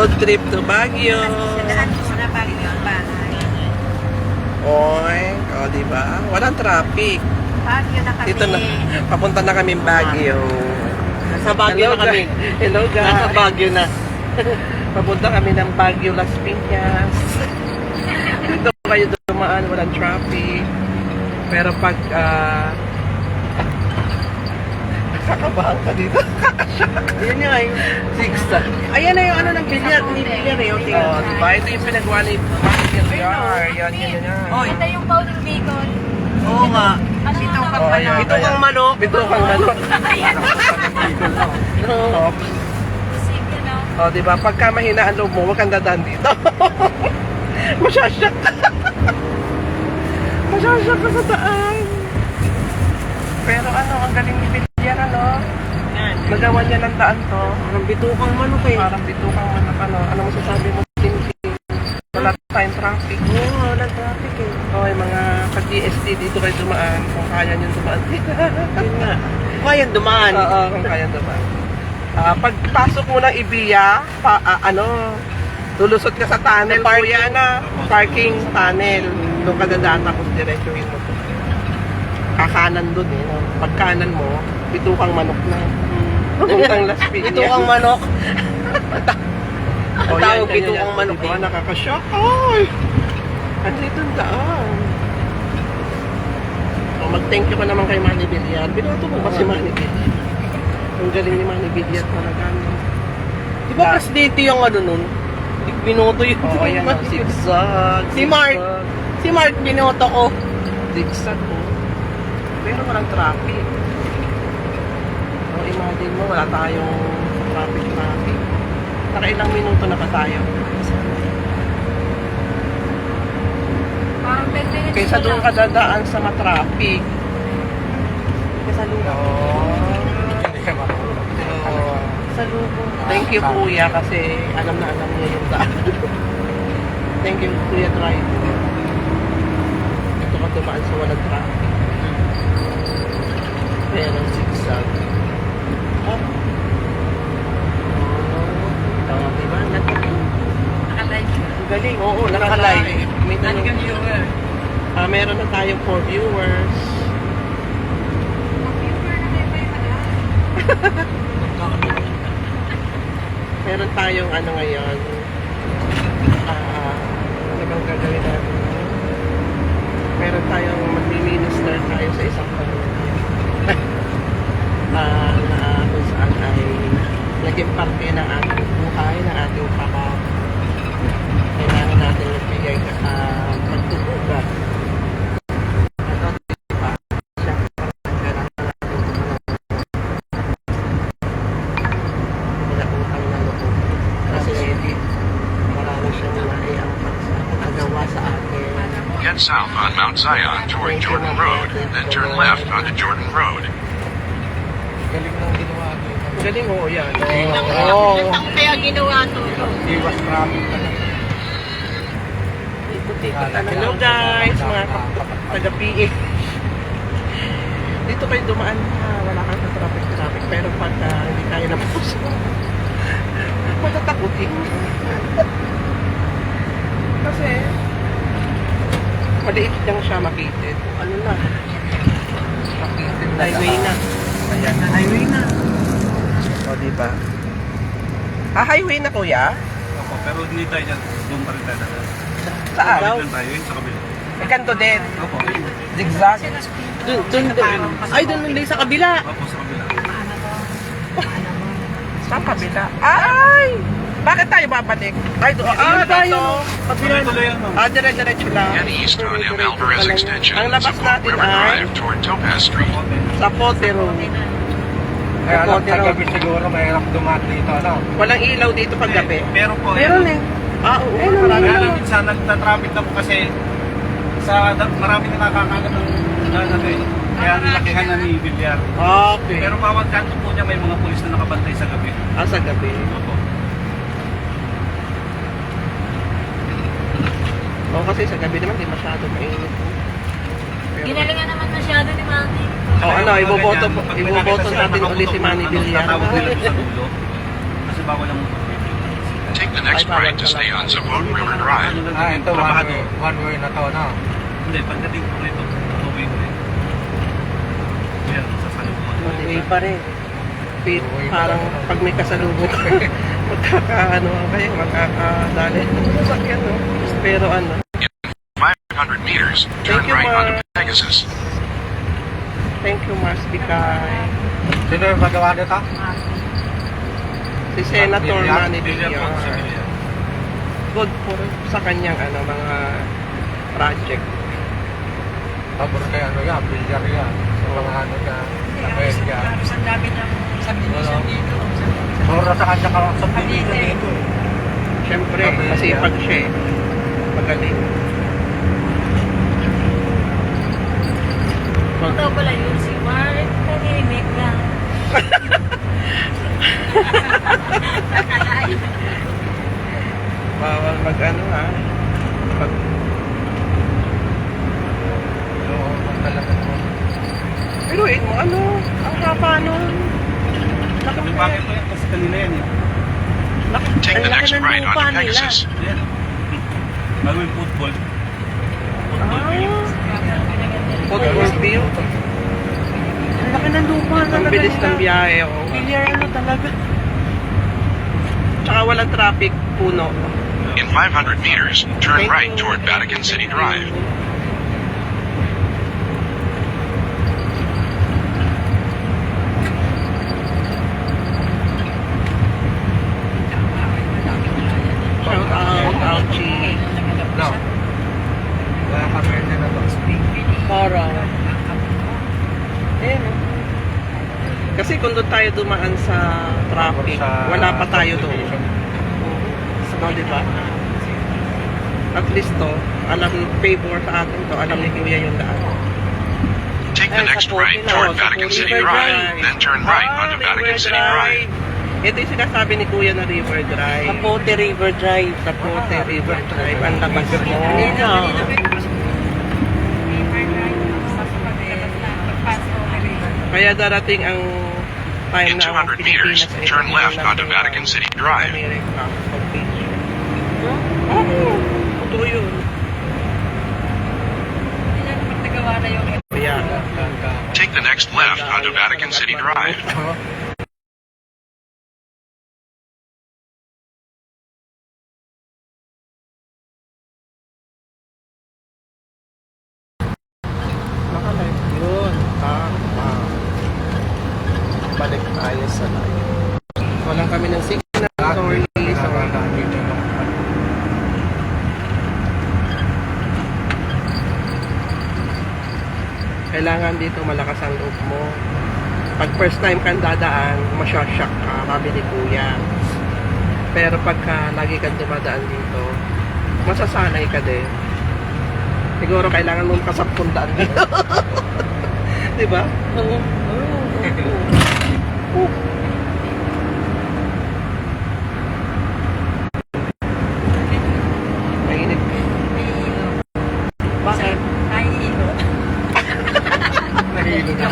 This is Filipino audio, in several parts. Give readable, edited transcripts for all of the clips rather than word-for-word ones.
Road trip to Baguio. Saan mo na Baguio ang bahay? Oy, o diba? Walang traffic. Baguio na kami. Dito na, papunta na kami Baguio. Nasa Baguio na kami. Hello guys. Nasa Baguio na. Papunta kami ng Baguio, Las Piñas. Dito kayo dumaan, walang traffic. Pero pag kakabahan ka dito. Yun nga yung... Zigzag. Ayan na yung ano ng bilyar. Ni bilyar eh. Yung tingnan. Oh, diba? Ito yung pinagawa ni Bilyar. Yan. Oh, Ito yung powder bacon. oo nga. Ito kang Oh, ayan. Ito kang manok. Ito kang manok. Oh, Sige na. oh, diba? Pagka mahina ang loob mo, huwag kang dadaan dito. Masyasyak ka. Masyasyak ka sa daan. Pero ano, ang galing ni Bilyar, ano? Yan. Nagawa niya ng daan to. Parang bitukang manok eh. Parang bitukang manok, ano? Ano masasabi mo, Tintin? Wala tayong traffic. Oo, walang traffic eh. Okay, mga pag-DST dito kayo dumaan, kung kaya nyo dumaan dito. Yun nga. Kaya dumaan. Oo, kung kaya dumaan. Pagpasok mo ng Ibiya, lulusot ka sa tunnel, kuya na, parking tunnel. Doon ka dadaan, tapos diretsuhin mo to. Kakanan doon eh. No? Pagkanan mo, bitukang manok na. Papuntang Las Piñas. Bitukang manok. Oh, Tawag yan, bitukang yan. manok Diba, eh. nakakashock. Ay! Andito ang daan. Oh, mag-thank you ka naman kay Manny Villar. Binoto mo ba si Manny Villar? Ang galing ni Manny Villar talaga. Di ba presidente yung ano nun? Binoto yun. Oo, yan. Oh, zigzag. Si Mark. Si Mark binoto ko. Zigzag po. Pero walang traffic. So, imagine mo, wala tayong traffic. Nakailang minuto na ba tayo? Parang 10 minutes Kaysa doon ka dadaan sa matraffic. Sa lupa. Sa lupo. Thank you, Kuya, kasi alam na alam niya yung daan. Thank you, Kuya Driver. Ito ka dumaan sa walang traffic. Pero zigzag. Oh. Oh, diba? Nakalive. Ang galing. Oo, nakalive. May tanong. Meron na tayong 4 viewers. Meron tayong ano ngayon. Ano bang gagawin natin? Meron tayong mag-minister tayo sa isang pamilya. Na kung saan ay naging parte ng ating buhay, ng ating papa. Kailangan natin magbigay magtutugat. Ano, diba? Siya, kailangan natin pinakutang na loob. Kasi marami siyang naiampat sa nagawa sa akin. Get south on Mount Zion toward Jordan Road, then turn left onto Jordan Road. Galing ng ginawa dito. Galing, oo, yan. Oo. Kaya ginawa to. Iwas traffic ka na. Hello guys, mga taga-PA. Dito kayo dumaan na wala kang traffic. Pero pagka hindi kaya na puso, matatakutin. Kasi, maliit lang siya makitid. Ano na? Makitid na Highway na. Ayan. Highway na. O, diba? Highway na kuya? Opo, pero hindi tayo dyan. Doon pa rin tayo na. Saan? Doon tayo, yun sa kabila. May kanto din. Opo. Zigzag. Doon. Ay, doon din sa kabila. Opo, sa kabila. Sa kabila. Ay! Bakit tayo babalik? Ay, doon. tayo. Tuloy-tuloy yan, ma'am. Diretso lang. Head east on M. Alvarez Extension, Ang labas support natin River ay Drive toward Topaz Street. sa Potero. Kaya Opo, lang, kagabi siguro mahirap dumaan dito, ano? Walang ilaw dito pag gabi. Meron po. Meron eh. Oo. Kaya lang, minsan nagta-traffic na po kasi marami na nakakagat ng ano eh. Kaya nilakihan na ni Villar. Okay. Pero bawat kanto po niya may mga pulis na nakabantay sa gabi. Sa gabi. Opo. Oo, kasi sa gabi naman di masyado mainit. Pero, Ginalingan naman masyado ni Manny. iboboto natin ulit si Manny Villar. Tatawag nila sa dulo. Kasi bawal ang Take the next right to stay on Zapote River Drive. Ito, one way na to, no? Hindi, pagdating ko rito, tuloy ko rin. Yan, sa salubong. Way pa rin. Parang pag may kasalubong magkakaano kayo, magkakadali. Sakyan, no? Pero ano, 500 meters, turn Thank you, right Mark. onto Pegasus. thank you, Mars Bicay. Sino yung magawa nito? Si Senator Manny Villar po, si Villar. Villar. Good for sa kanyang ano, mga project. Pabor kay ano yan, Villar yan. Sa mga ano yan, sa Belgia. Ang dami ng subdivision dito. Mura sa kanya ka sa Pilipinas dito. Siyempre, masipag siya eh. Magaling. Ito pala yun si Mark. Nanginig lang. Bawal mag ano ha. Pag, Oo, talaga mo. pero mo ano, ang haba nun. Sabi bakit ko yan? Kasi kanina yan eh. Take the next right onto Pegasus. Yan. Bago yung football. Football field. Football field. Ang laki ng lupa Ang talaga bilis ng biyahe. Oh. Villar ano talaga. Tsaka walang traffic, puno. In 500 meters, turn right toward Vatican City Drive. Shout out, Ouchie. No. Wala kami yan na to. Parang. Ayun, oh. Kasi kung doon tayo dumaan sa traffic, wala pa tayo doon. So, di ba? At least to, alam, favor sa atin to, alam ni Kuya yung daan. Take the Ay, next Zapote right na, toward Zapote Vatican City River Drive, Drive. then turn right onto River Vatican City Drive. Ito yung sinasabi ni Kuya na River Drive. Zapote River Drive. Zapote River Drive. Ang labas mo. Kaya darating ang time In na ang 200 meters, Pilipinas ay turn left kailangan onto ng Vatican City Drive. America pag-beach. Oo, totoo yun. Nagawa na yung Kuya. Take the next left onto Vatican City Drive. Nakalive yun. Tama. Balik tayo sa live. Walang kami ng signal. Sorry. Kailangan dito malakas ang loob mo. Pag first time kang dadaan, masyasyak ka, sabi ni Kuya. Pero pagka lagi kang dumadaan dito, masasanay ka din. Siguro kailangan mong kasampundaan dito. Di ba? Oo. Mainit. Bakit? nahihilo. Nahilo na.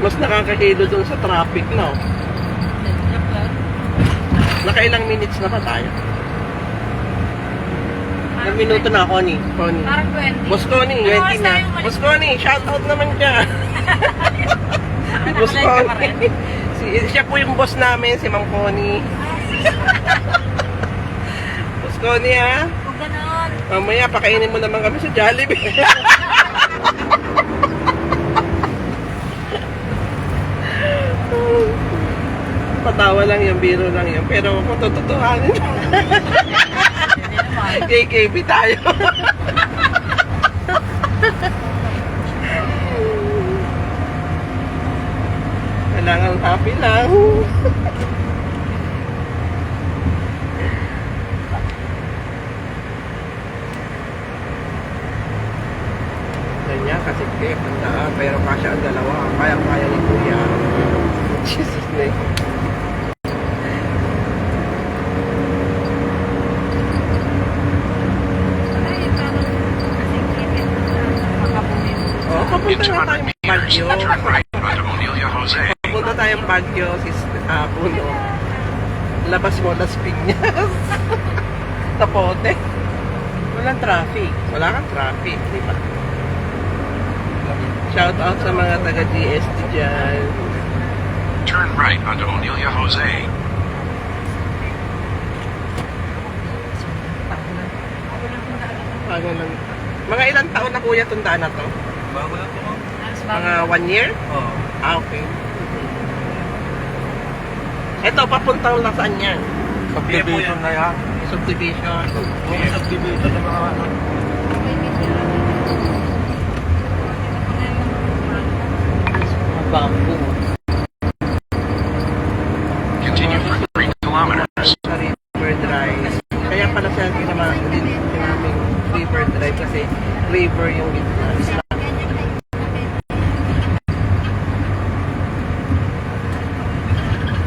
Mas nakakahilo dun sa traffic, no? Nakailang minutes na ba tayo? Ilang minuto na ako ni. Connie. Parang 20. Boss Connie, 20 na. Boss Connie, shoutout naman dyan. Boss Connie. Siya po yung boss namin, si Ma'am Connie. Boss Connie, ha? Kung ganon. Mamaya, pakainin mo naman kami sa Jollibee. Patawa lang yung biro lang yun. Pero kung tututuhanin, KKB tayo. Kailangan happy lang. Ganyan kasi kaya pandaan. Pero kasya ang dalawa. Kaya-kaya ni Kuya. Jesus name. Oh, In papunta na 200 tayong meters, Baguio. turn right onto Onelia Jose. Papunta tayong Baguio, Puno. Labas mo, Las Piñas. Tapote. Walang traffic. Wala kang traffic, di ba? Shout out sa mga taga GST dyan. Turn right onto Onelia Jose. Bago lang. Mga ilang taon na kuya itong daan na to? Bago lang po. Mga 1 year? Oo. Ah, okay. Ito, papuntang saan yan? Subdivision na yan. Subdivision. Yung subdivision na mga ano. Mga bamboo. Continue for 3 kilometers. Sa River Drive. Kaya pala siya sinaming River Drive kasi river yung gitna.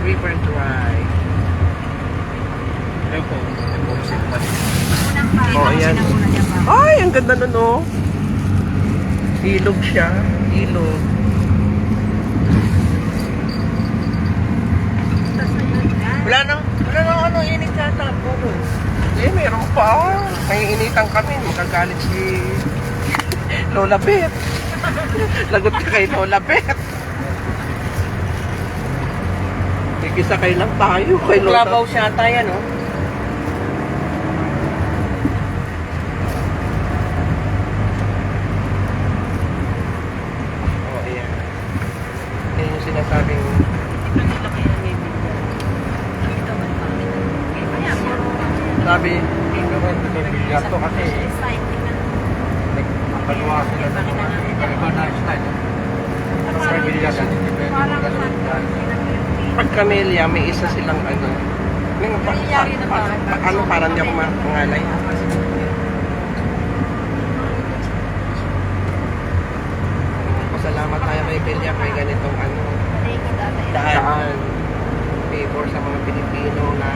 River Drive. Ayun po. Ayun po. Signal. Oh, ayan. Ay, ang ganda nun, oh. Ilog siya. Ilog. Wala nang ano, init yata. Oo. Eh, meron pa. May initan kami. Magagalit si Lola Bet. Lagot ka kay Lola Bet. Nagkisakay lang tayo kay Lola. Klabaw siya tayo, no? Oh, ayan. Yan yung sinasabing sabi, Bilyar to kasi nagpalwa sila sa mga iba na style. Sa bilyar yan, depende mo ganun yan. pag Camellia, may isa silang ano. Ano, parang di ako mangalay. Pasalamat tayo kay Belia, may ganitong ano, daan. Favor sa mga Pilipino na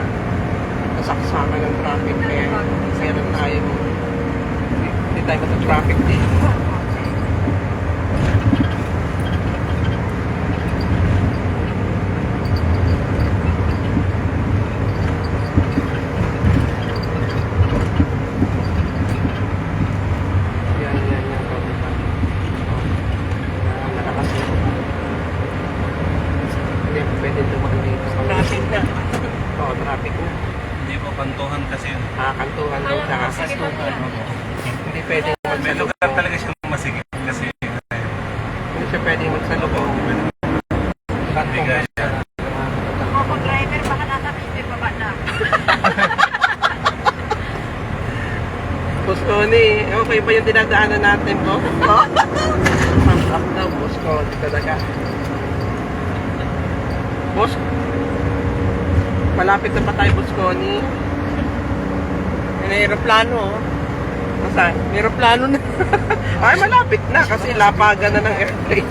nasaksakan ng traffic. Kaya meron tayong hindi tayo sa traffic din. Yan. Nakakasip. Hindi pwede dumaan dito. Traffic na. Oo, traffic na. Hindi po, pantuhan kasi yun. Kantuhan daw sa kastuhan. Hindi pwede May magsalubong. lugar talaga siyang masigit kasi Hindi siya pwede magsalubong. bigay siya. Ako, driver, baka nasa may baba na. Boss Connie, okay ba yung dinadaanan natin po? Thumbs up daw, Boss Connie talaga. Boss, malapit na pa tayo, Boss Connie. May aeroplano, oh. Nasaan? May aeroplano na. Ay, malapit na kasi lapagan na ng airplane.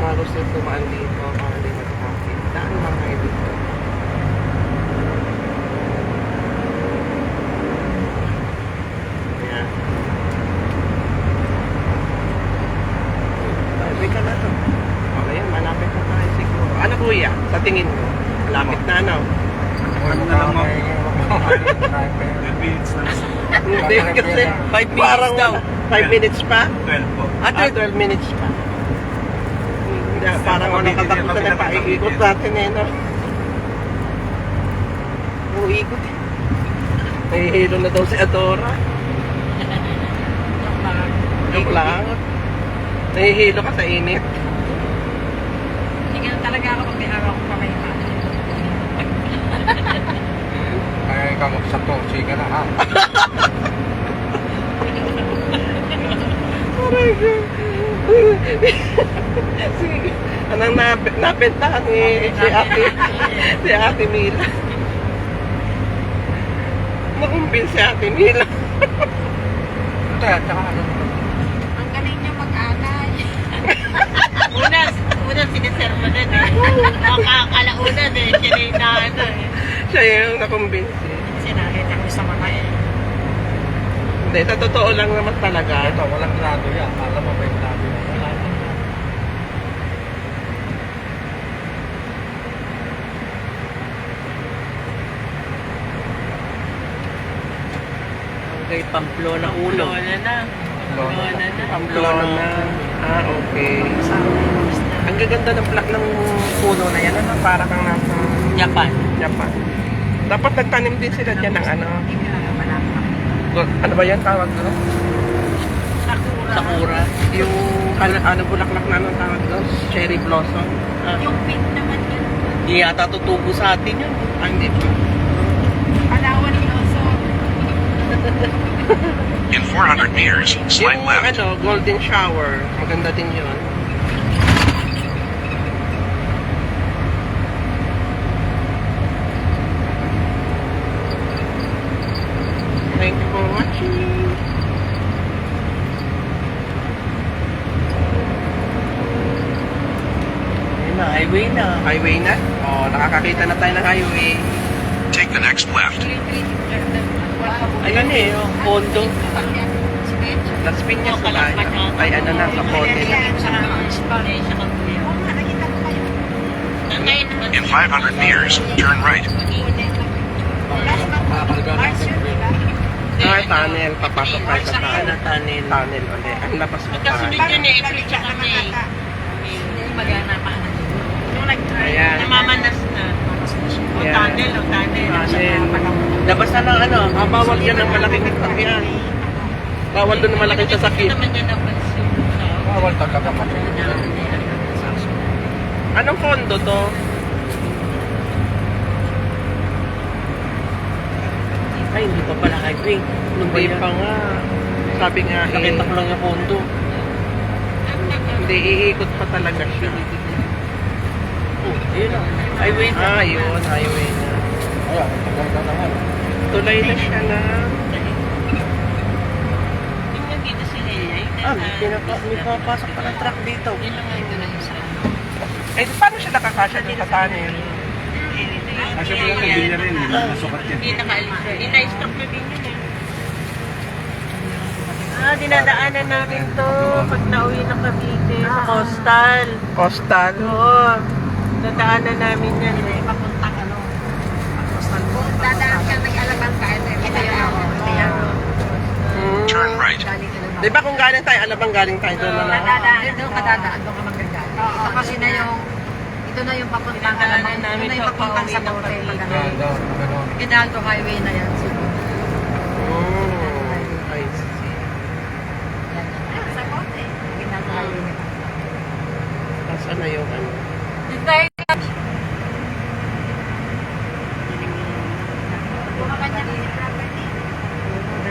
Mga gusto tumaan dito para hindi mag-traffic. Daan lang kayo dito. Ayan. Sabi ka na to. Okay, malapit na tayo siguro. Ano kuya? Sa tingin mo? Malapit na ano? Ano na lang mo? 12 minutes na lang. Hindi kasi 5 minutes parang daw. 5 minutes pa? 12 po. Ah, 12 minutes pa. Hindi, parang ano katakot na paiikot natin eh, no? Uikot eh. Nahihilo na daw si Adora. Joke lang. Nahihilo ka sa init. Hindi ka talaga ako pag may araw ko pa kayo pa. Kaya ikaw magsakto, sige na ha. Aray ko. Sige. Anong napentahan ni si Ate Mila. Nakumpil si Ate Mila. Ito yan, tsaka ano. Ang galing niya mag-agay. Una sinisermo din, eh. Makakalauna eh. Siya yung naano eh. Siya yung nakumbinsi. Kasi nakita ko sa mata eh. Hindi, sa totoo lang naman talaga. Ito, walang grado yan. Alam mo ba yung grado yan? Wala. Hanggang Pamplona ulo. Lola na. Lola na. Pamplona na. Ah, okay. Ang gaganda ng plak ng puno na yan. Ano? Para kang nasa Japan. Japan. Dapat nagtanim din sila dyan ng ano. Ano ba yan tawag doon? Sakura. Yung ano bulaklak na anong tawag doon? Cherry blossom. Yung pink naman yun. Hindi yata tutubo sa atin yun. Ah, hindi pa. Palawan ni Oso. In 400 meters, slight Yung left. ano, golden shower. Maganda din yun. Thank you for watching. Ayun na, highway na. Highway na? Oh, nakakakita na tayo ng highway. Take the next left. Ayun eh, yung condo. Las Piñas na tayo. Ay, ano na, sa Pote na. In 500 meters, turn right. Ah, tunnel. Papasok tayo sa tunnel. Tunnel. Tunnel ulit. Ang labas mo Kasunod tayo. yun eh, April tsaka May. Hindi magana pa na. Nung Ayan. namamanas na. O Ayan. tunnel, o tunnel. Tunnel. Labas na ng ano. Ah, bawal yan ng malaking sasakyan. Bawal doon ng malaking Hindi sasakyan. naman yan napansin. Bawal talaga pati. Anong kondo to? Ay, hindi pa pala highway. Ano ba Hindi yan? pa nga. Sabi nga, Nakita ko lang yung condo. hindi, iikot pa talaga siya. Oh, ayun na. Highway na. Ah, yun, highway na. Ayan, tagal na naman. Tulay na siya na. Tingnan dito si Leia. Ah, may papasok pa ng truck dito. Yun lang ito na isa. Eh, paano siya nakakasya dun sa tunnel? Kasi pala kung hindi niya rin, hindi na masukat yan. Hindi nakaalis na. Ina-stop na din yun eh. Ah, dinadaanan namin to pag nauwi ng Cavite sa Coastal. Coastal. Oo. Dadaanan namin yan eh. Papunta ka no. Coastal. Dadaan ka may alabang tayo. Turn right. Di ba kung galing tayo, alabang galing tayo doon na lang? Doon ka dadaan. Doon ka magagaling. Ito kasi na yung ito na yung papuntang Dinadaanan namin ito na yung sa papuntang sa pauwi ng Bote. Cavite. Ayan, gano'n. Hidalgo Highway na yan. I see. Sa Bote. Hidalgo Highway na yan. Nasaan na yung ano? Dito tayo.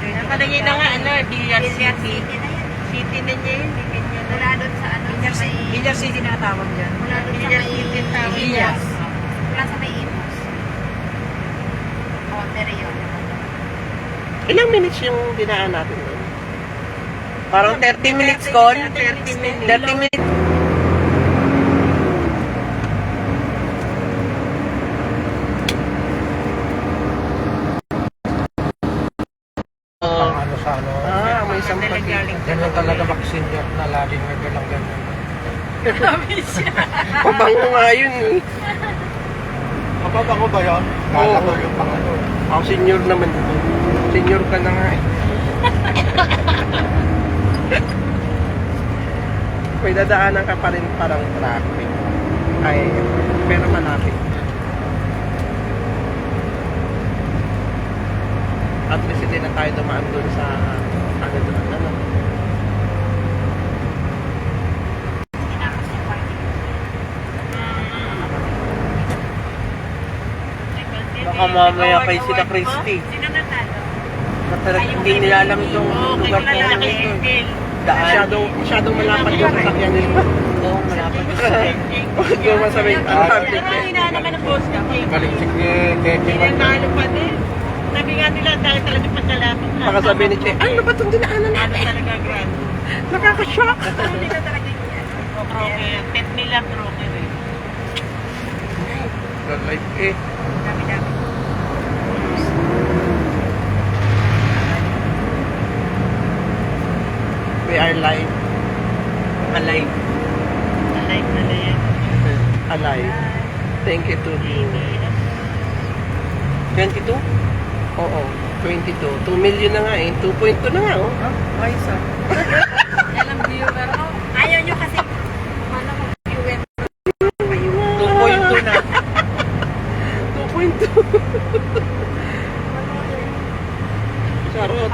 Nakalagay na nga, ano, Villar City. City na niya yun. Wala doon sa ano. Villar City na tawag dyan. Wala doon sa may Villar. Wala sa may Imos. O, yun. Ilang minutes yung dinaan natin doon? Parang 30 minutes, Con. 30 minutes. 30 minutes. Pang ano sa ano. Ah, may isang pati. Ganyan talaga mag-senior na laging may galang ganyan. Pabango nga yun eh. Mababango ba yun? Kala ko yung pang ano. Ako senior naman. Senior ka na nga eh. May dadaanan ka pa rin parang traffic. Ay, pero malapit. At least hindi na tayo dumaan doon sa ano doon, ano. Baka mamaya kay sila Christy. Sino natalo? Talagang hindi nila alam itong lugar na yan. Daan. Masyadong malapad yung sasakyan nila. Oo, malapad yung sasakyan. Huwag ko masabi, ang public Pero eh. hinahanap ka ng boss ka. Baliksik ni Kevin. Hinahalo pa din. Sabi nga nila, dahil talaga pagkalapit na. Baka sabihin ni Che, ano ba itong dinaanan Ano natin? talaga grand. Nakaka-shock. Hindi na talaga yan. Broker. Pet nila broker eh. nag-live eh. Dami-dami. We are live. Alive. Alive na na yan. Alive. Thank you to Dini. 22? Oo, 22. 2 million na nga eh. 2.2 na nga oh. Ayos ah. Yan ang viewer ko. Ayaw nyo kasi ano ko viewer. 2.2 na. 2.2. Charot.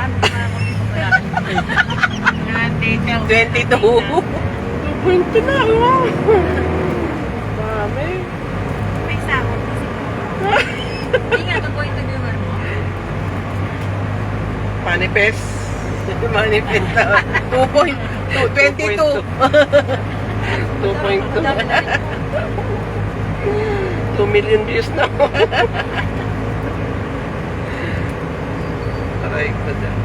Nandito. 22. 2.2 na oh. Dami. May sahod kasi. Hindi nga, 2.2 viewer mo. Manifest. Manifest na. 2.2. 22. 2.2. 2 million views na oh. Aray ko dyan.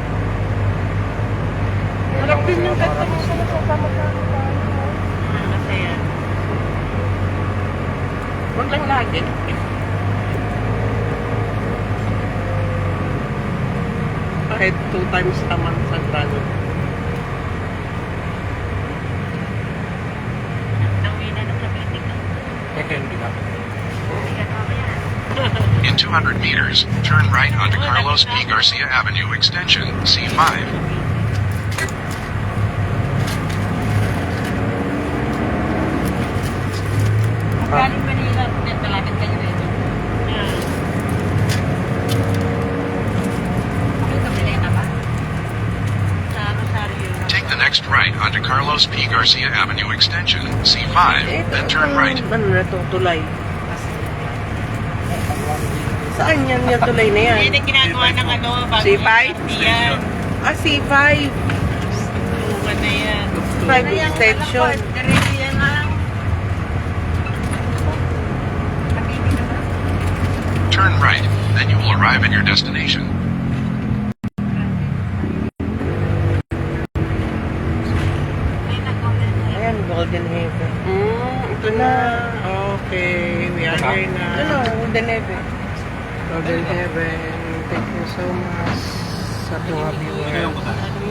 Malak din yung ganda mo sa nasasama-sama. Masaya. Huwag lang lagi. Kahit 2 times a month sa grano. Nauwi na sa meeting ka. Hindi ka. Hindi ka mamaya. In 200 meters, turn right onto Carlos P. Garcia Avenue Extension, C5. Galing Manila, malapit kayo eh. Ano ito, Milena ba? Sa Rosario. Take the next right onto Carlos P. Garcia Avenue Extension, C5, then turn right. Ano na to? Tulay. Saan yan yung tulay na yan? Yan ang ginagawa ng ano, bago C5? yan. Ah, C5. Tuwan na yan. 5 extension. Diretso yan lang. Habibi naman. Turn right, then you will arrive at your destination. May nag-comment na yan. Ayan, Golden Heaven. Ito na. Okay, we are here na. Ano, Golden Heaven. Golden Heaven. Thank you so much sa mga viewers. Ngayon ko tayo.